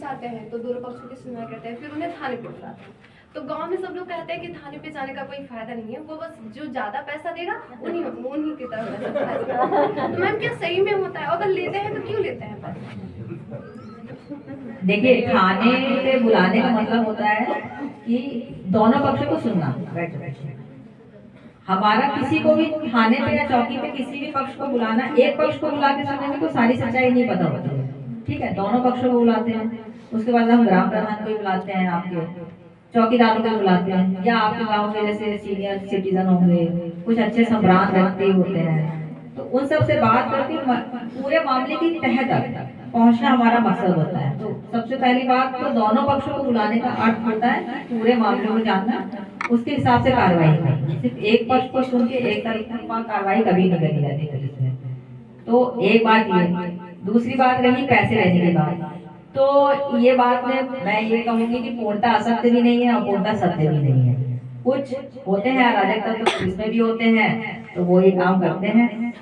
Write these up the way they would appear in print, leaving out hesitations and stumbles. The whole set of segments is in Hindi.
आते हैं तो दोनों पक्षों की सुनवाई करते हैं, फिर उन्हें थाने पे बुलाते हैं। तो गांव में सब लोग कहते हैं कि थाने पे जाने का कोई फायदा नहीं है, वो बस जो ज्यादा पैसा देगा उन्हीं की तरफ फैसला। तो मैम क्या सही में होता है? अगर लेते हैं तो क्यों लेते हैं पैसा? देखिए, थाने पे बुलाने का मतलब होता है कि दोनों पक्षों को सुनना। हमारा किसी को भी थाने पे या चौकी पे किसी भी पक्ष को बुलाना, एक पक्ष को बुला के सुनेंगे तो सारी सच्चाई नहीं पता होती है, ठीक है। दोनों पक्षों को बुलाते हैं, उसके बाद हम ग्राम प्रधान को भी बुलाते हैं, आपके चौकीदारों को बुलाते हैं, या आपके गांव के जैसे सीनियर सिटीजन होंगे, कुछ अच्छे संभ्रांत व्यक्ति होते हैं, तो उन सब से बात करके पूरे मामले की तह तक पहुंचना हमारा मकसद होता है। तो सबसे पहली बात तो दोनों पक्षों को बुलाने का अर्थ होता है पूरे मामले को जानना, उसके हिसाब से कार्रवाई करनी। सिर्फ एक पक्ष को सुन के एक तरफा कार्रवाई कभी नहीं करी जाती पुलिस में। तो एक बात ये, दूसरी बात रही पैसे लेने की बात। तो ये बात में मैं ये कहूंगी कि पूर्णतः असत्य भी नहीं है और पूर्णतः सत्य भी नहीं है। कुछ होते हैं अराजक तत्व तो पुलिस में भी होते हैं, तो वो ये काम करते हैं,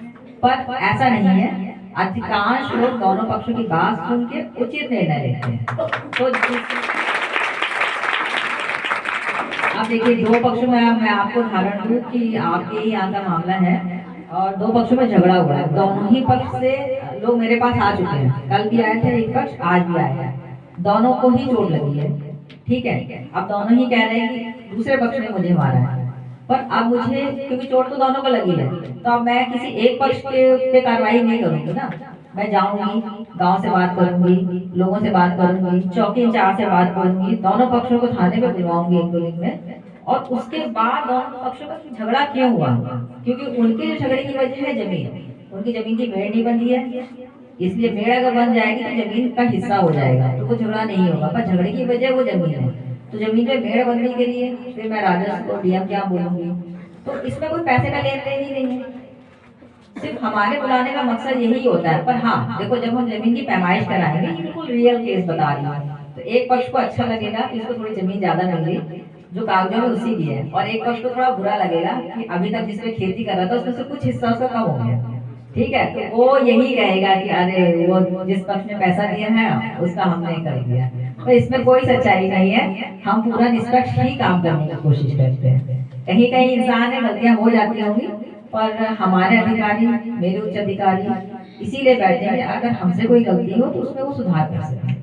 पर ऐसा नहीं है। अधिकांश लोग दोनों पक्षों की बात सुन के उचित निर्णय लेते हैं। तो अब देखिए, दो पक्षों में मैं आपको उदाहरण दूं कि आपके ही यहाँ का मामला है और दो पक्षों में झगड़ा हुआ है। दोनों ही पक्ष से लोग मेरे पास आ चुके हैं, कल भी आए थे एक पक्ष, आज भी आया है, दोनों को ही चोट लगी है, ठीक है। अब दोनों ही कह रहे हैं कि दूसरे पक्ष ने मुझे मारा है, पर अब मुझे, क्योंकि चोट तो दोनों को लगी है, तो अब मैं किसी एक पक्ष पे कार्रवाई नहीं करूंगी ना। मैं जाऊंगी, गांव से बात करूंगी, लोगों से बात करूंगी, चौकी इंचार्ज से बात करूंगी, दोनों पक्षों को थाने पे बुलवाऊंगी एक दो दिन में, और उसके बाद दोनों पक्षों का झगड़ा क्यों हुआ, क्योंकि उनके जो झगड़े की वजह है जमीन, उनकी जमीन की मेड़ नहीं बंधी है, इसलिए मेड़ अगर बन जाएगी तो जमीन का हिस्सा हो जाएगा, तो वो झगड़ा नहीं होगा। पर झगड़े की वजह वो जमीन है, तो जमीन पे मेड़ बनने के लिए फिर मैं राजस्व को डीएम क्या बोलूंगी। तो इसमें कोई पैसे का लेन देन ही नहीं है, सिर्फ हमारे बुलाने का मकसद यही होता है। पर हाँ देखो, जब हम जमीन की पैमाइश कराएंगे, बिल्कुल रियल केस बता रही हूँ, तो एक पक्ष को अच्छा लगेगा कि इसको थोड़ी जमीन ज्यादा मिल गई जो कागजों में उसी की है, और एक पक्ष को थोड़ा बुरा लगेगा कि अभी तक जिसमें खेती कर रहा था उसमें से कुछ हिस्सा उसका कम हो गया, ठीक है। तो वो यही कहेगा कि अरे वो जिस पक्ष ने पैसा दिया है उसका हमने कर दिया। तो इसमें कोई सच्चाई नहीं है, हम पूरा निष्पक्ष ही काम करने की कोशिश करते हैं। कहीं कहीं इंसान है, गलतियां हो जाती होंगी, पर हमारे अधिकारी, मेरे उच्च अधिकारी इसीलिए बैठे हैं अगर हमसे कोई गलती हो तो उसमें वो सुधार कर सकें।